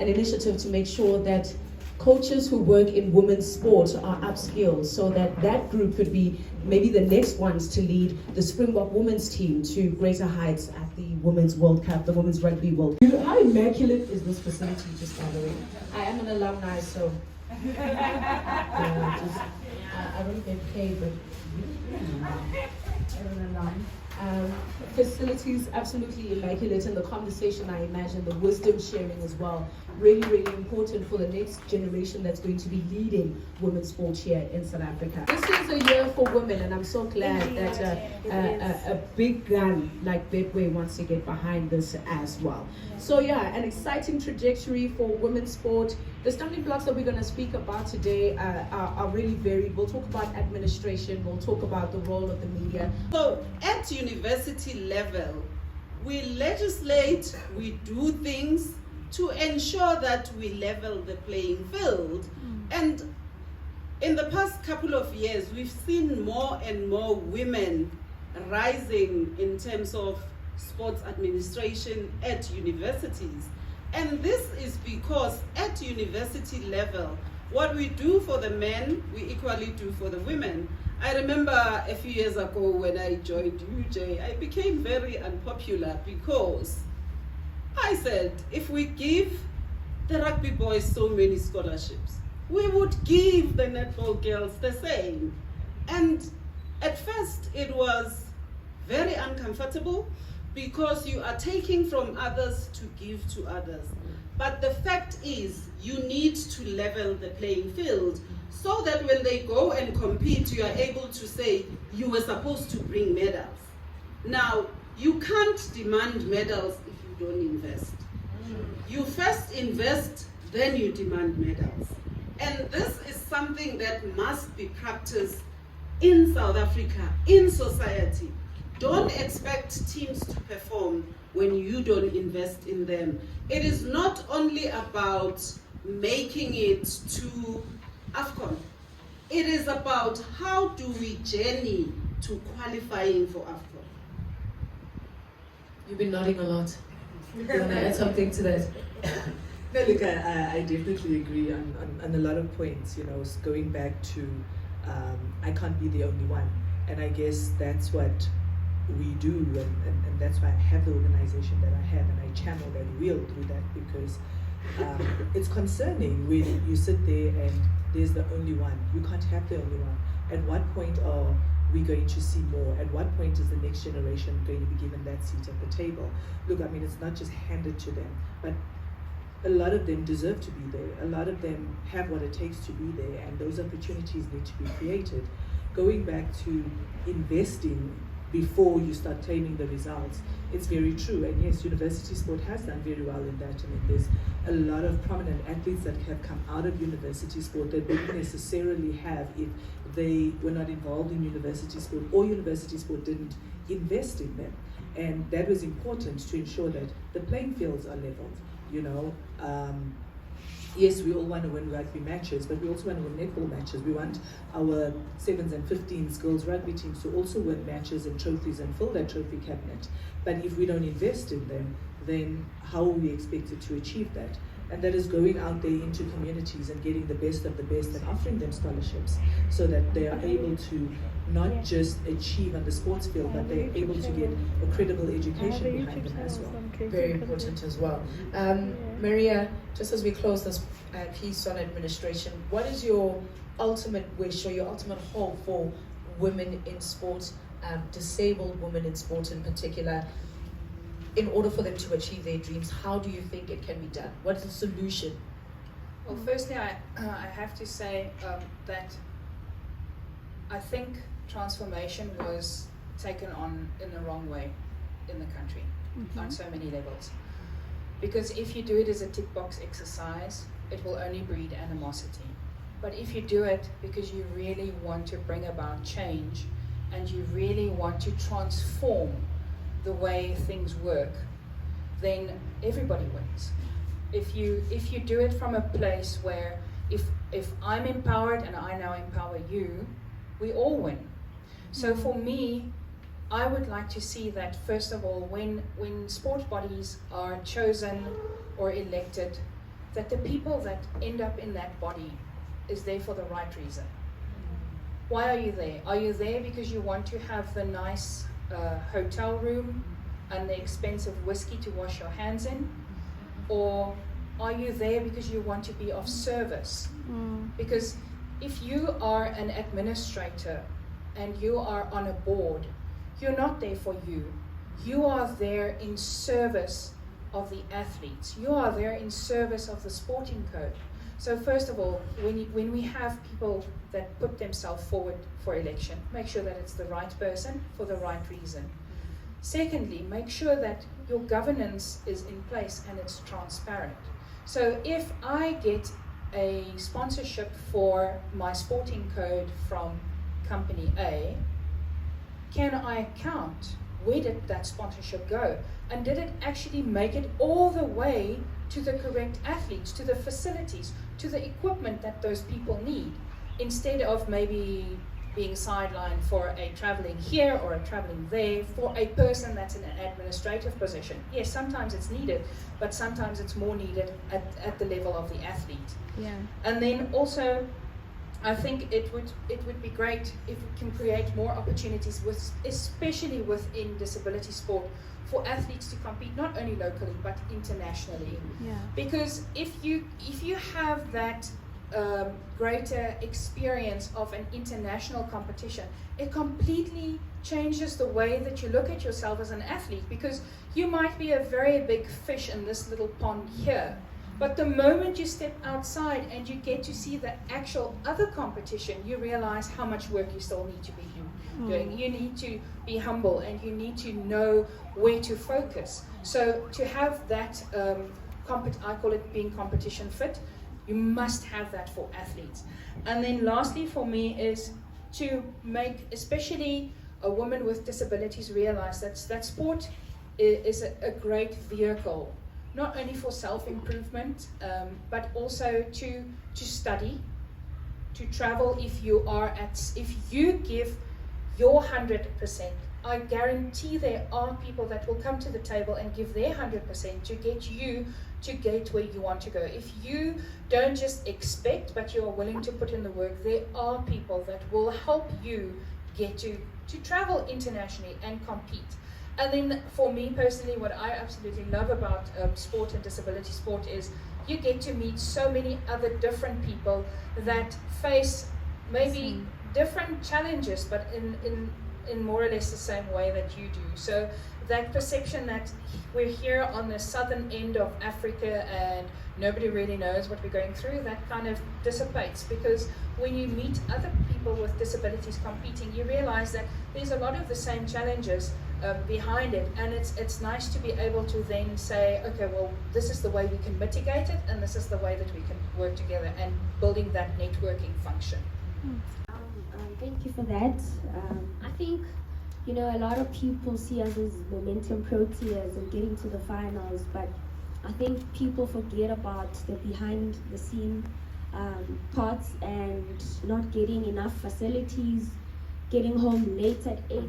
an initiative to make sure that coaches who work in women's sport are upskilled, so that that group could be maybe the next ones to lead the Springbok women's team to greater heights at the Women's World Cup, the Women's Rugby World Cup. How immaculate is this facility, just by the way? I am an alumni, so I don't get paid, but I'm an alum. Facilities absolutely immaculate, and the conversation, I imagine, the wisdom sharing as well, really, really important for the next generation that's going to be leading women's sport here in South Africa. This is a year for women, and I'm so glad that a big gun like BetWay wants to get behind this as well. So yeah, an exciting trajectory for women's sport. The stumbling blocks that we're going to speak about today are really varied. We'll talk about administration, we'll talk about the role of the media. So at university level, we legislate, we do things to ensure that we level the playing field. And in the past couple of years, we've seen more and more women rising in terms of sports administration at universities. And this is because at university level, what we do for the men, we equally do for the women. I remember a few years ago when I joined UJ, I became very unpopular because I said, if we give the rugby boys so many scholarships, we would give the netball girls the same. And at first it was very uncomfortable because you are taking from others to give to others. But the fact is, you need to level the playing field so that when they go and compete, you are able to say, you were supposed to bring medals. Now, you can't demand medals if you don't invest. You first invest, then you demand medals. And this is something that must be practiced in South Africa, in society. Don't expect teams to perform when you don't invest in them. It is not only about making it to AFCON. It is about how do we journey to qualifying for AFCON. You've been nodding a lot. You want to add something to that? No, look, I definitely agree on a lot of points, going back to I can't be the only one. And I guess that's what we do, and that's why I have the organization that I have, and I channel that wheel through that, because it's concerning when you sit there and there's the only one. You can't have the only one. At what point are we going to see more? At what point is the next generation going to be given that seat at the table? Look, I mean, it's not just handed to them, but a lot of them deserve to be there. A lot of them have what it takes to be there, and those opportunities need to be created. Going back to investing before you start claiming the results, it's very true. And yes, university sport has done very well in that. I mean, there's a lot of prominent athletes that have come out of university sport that didn't necessarily have if they were not involved in university sport, or university sport didn't invest in them. And that was important to ensure that the playing fields are leveled. Yes, we all want to win rugby matches, but we also want to win netball matches. We want our 7s and 15s girls rugby teams to also win matches and trophies and fill that trophy cabinet. But if we don't invest in them, then how are we expected to achieve that? And that is going out there into communities and getting the best of the best and offering them scholarships so that they are able to not just achieve on the sports field, but they're able to get a credible education behind them as well. Very important as well. Maria, just as we close this piece on administration, what is your ultimate wish or your ultimate hope for women in sport, disabled women in sport in particular, in order for them to achieve their dreams? How do you think it can be done? What is the solution? Well, firstly, I have to say that I think transformation was taken on in the wrong way in the country on so many levels. Because if you do it as a tick box exercise, it will only breed animosity. But if you do it because you really want to bring about change and you really want to transform the way things work, then everybody wins. If you do it from a place where if I'm empowered and I now empower you, we all win. So for me, I would like to see that, first of all, when sport bodies are chosen or elected, that the people that end up in that body is there for the right reason. Why are you there? Are you there because you want to have the nice hotel room and the expensive whiskey to wash your hands in? Or are you there because you want to be of service? Because if you are an administrator and you are on a board, you're not there for you. You are there in service of the athletes. You are there in service of the sporting code. So first of all, when we have people that put themselves forward for election, make sure that it's the right person for the right reason. Secondly, make sure that your governance is in place and it's transparent. So if I get a sponsorship for my sporting code from company A, can I count where did that sponsorship go? And did it actually make it all the way to the correct athletes, to the facilities, to the equipment that those people need, instead of maybe being sidelined for a traveling here or a traveling there for a person that's in an administrative position. Yes, sometimes it's needed, but sometimes it's more needed at the level of the athlete. Yeah. And then also, I think it would be great if we can create more opportunities, especially within disability sport, for athletes to compete not only locally but internationally. Yeah. Because if you have that greater experience of an international competition, it completely changes the way that you look at yourself as an athlete, because you might be a very big fish in this little pond here, but the moment you step outside and you get to see the actual other competition, you realize how much work you still need to be doing. You need to be humble and you need to know where to focus. So to have that, I call it being competition fit, you must have that for athletes. And then lastly for me is to make especially a woman with disabilities realize that sport is a great vehicle, not only for self-improvement, but also to study, to travel. If you give your 100%, I guarantee there are people that will come to the table and give their 100% to get you to get where you want to go. If you don't just expect, but you are willing to put in the work, there are people that will help you get to travel internationally and compete. And then for me personally, what I absolutely love about sport and disability sport is you get to meet so many other different people that face maybe different challenges, but in more or less the same way that you do. So that perception that we're here on the southern end of Africa and nobody really knows what we're going through, that kind of dissipates, because when you meet other people with disabilities competing, you realize that there's a lot of the same challenges behind it, and it's nice to be able to then say, okay, well, this is the way we can mitigate it, and this is the way that we can work together, and building that networking function. Thank you for that. I think, a lot of people see us as momentum proteas and getting to the finals, but I think people forget about the behind the scene parts and not getting enough facilities, getting home late at 8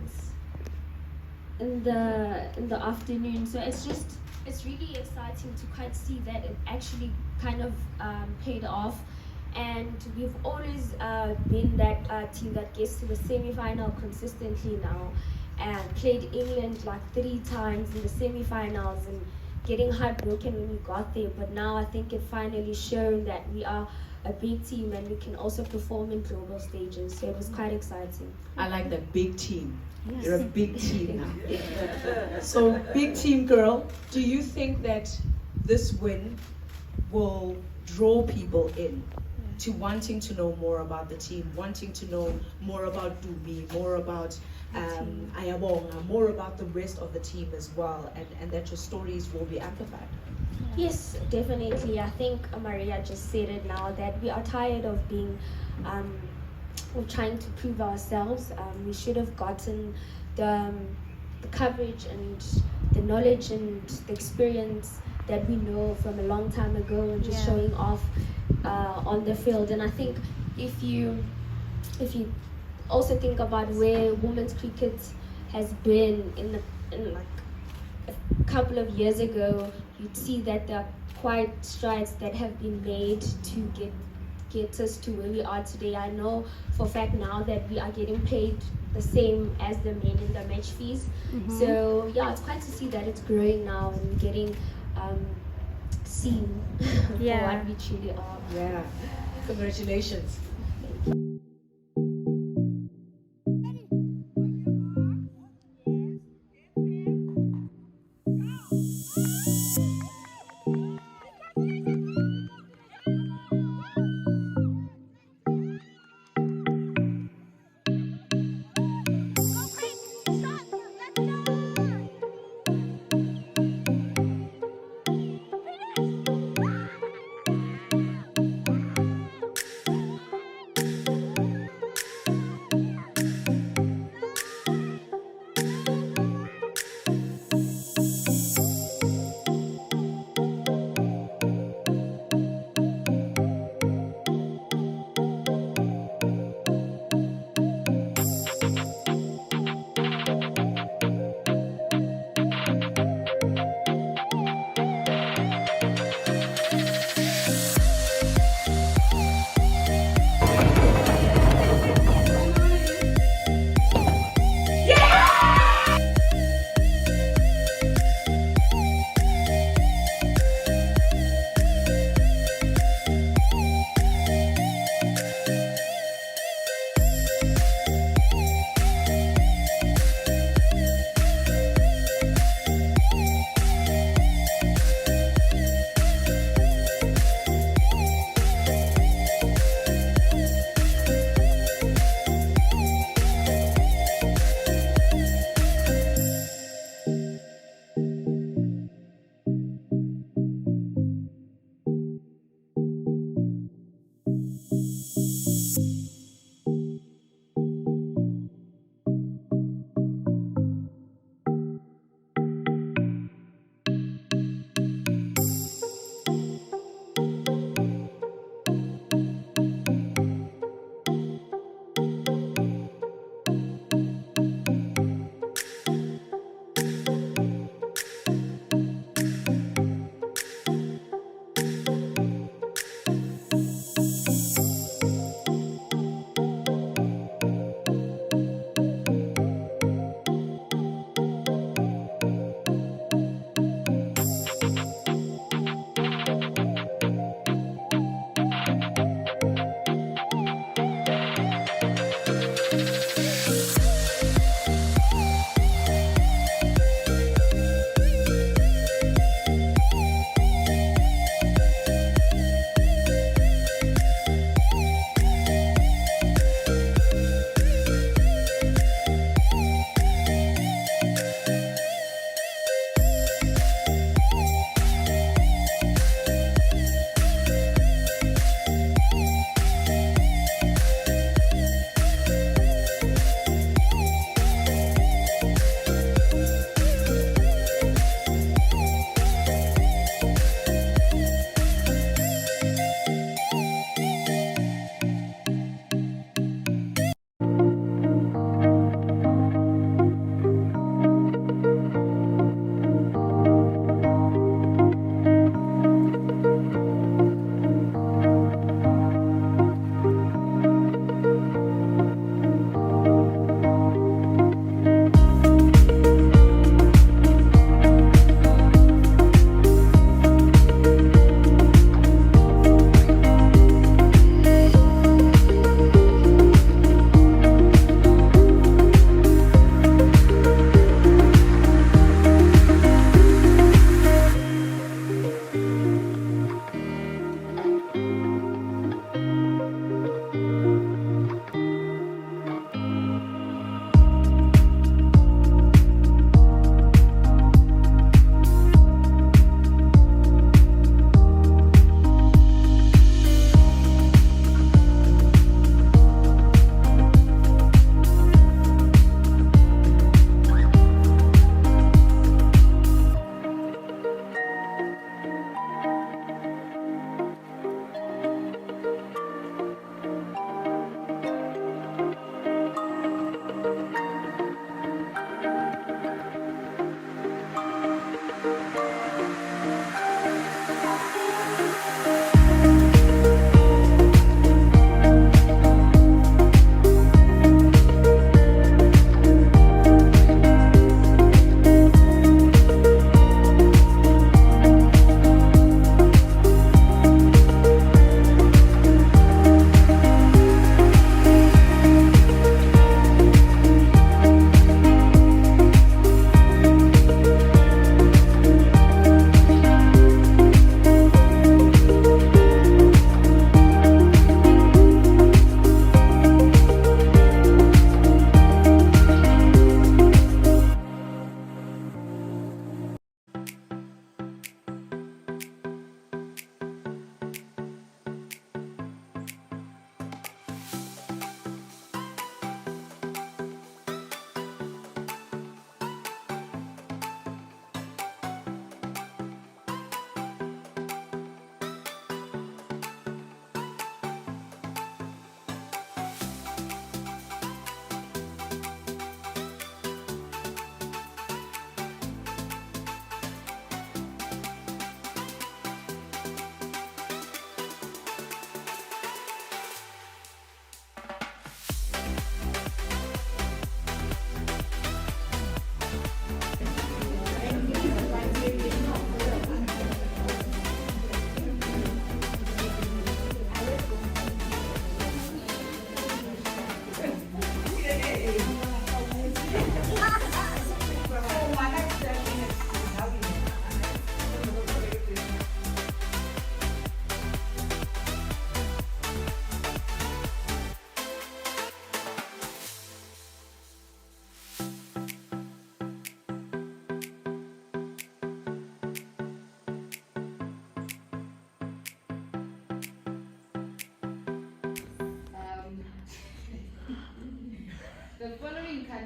in the afternoon. So it's really exciting to quite see that it actually kind of paid off. And we've always been that team that gets to the semi-final consistently now, and played England like 3 times in the semi-finals and getting heartbroken when we got there. But now I think it finally shown that we are a big team and we can also perform in global stages. So it was quite exciting. I like that, big team. Yes. You're a big team now. So, big team girl, do you think that this win will draw people in to wanting to know more about the team, wanting to know more about Tumi, more about Ayabonga, more about the rest of the team as well, and that your stories will be amplified? Yes, definitely. I think Maria just said it now, that we are tired of being of trying to prove ourselves. We should have gotten the coverage and the knowledge and the experience that we know from a long time ago, and just showing off on the field. And I think if you also think about where women's cricket has been in like a couple of years ago, you'd see that there are quite strides that have been made to get us to where we are today. I know for a fact now that we are getting paid the same as the men in the match fees. So yeah, it's quite to see that it's growing now and getting seen for what we truly are. Yeah. Congratulations.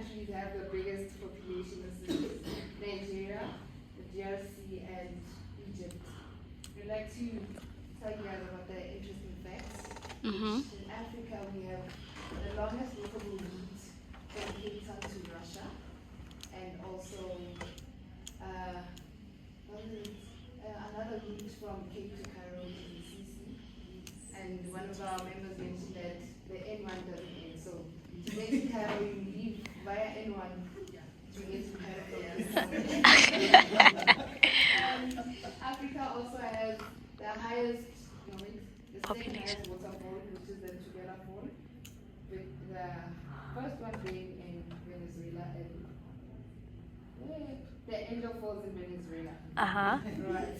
countries have the biggest population. This is Nigeria, the DRC, and Egypt. I'd like to tell you guys about the interesting facts. In Africa, we have the longest walkable route from Cape Town to Russia, and also another route from Cape to Cairo to the CC. And one of our members mentioned that the N1 doesn't end. So to get to Cairo, you leave via N1 to get to Cairo. Africa also has the highest, the second highest waterfall, which is the Tugela Fall, with the first one being in Venezuela and the Angel Falls in Venezuela. Right.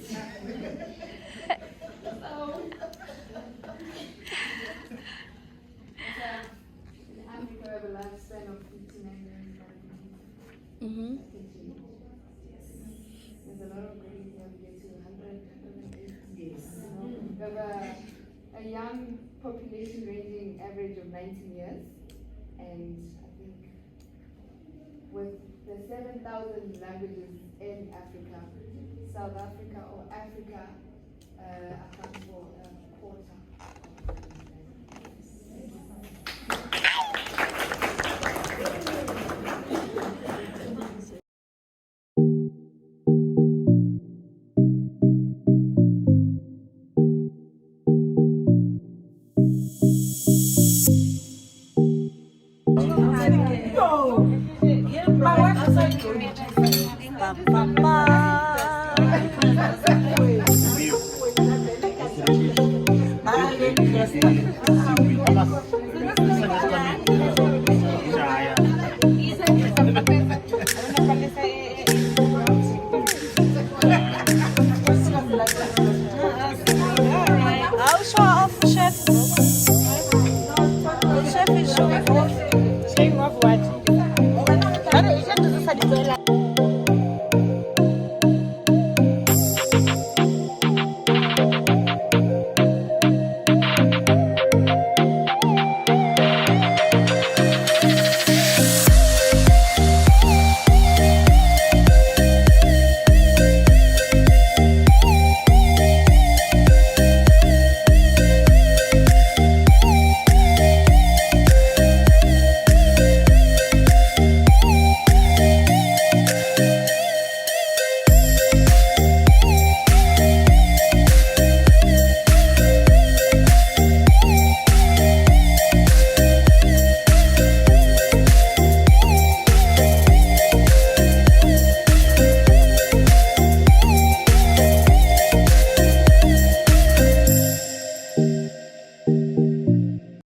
In Africa, we have a lifespan of 59 years. There's a lot of great when we get to 100, 108 years. We have a young population ranging average of 19 years, and I think with the 7,000 languages in Africa, South Africa or Africa accounts for a quarter. I'll show off, chef. The chef is showing off.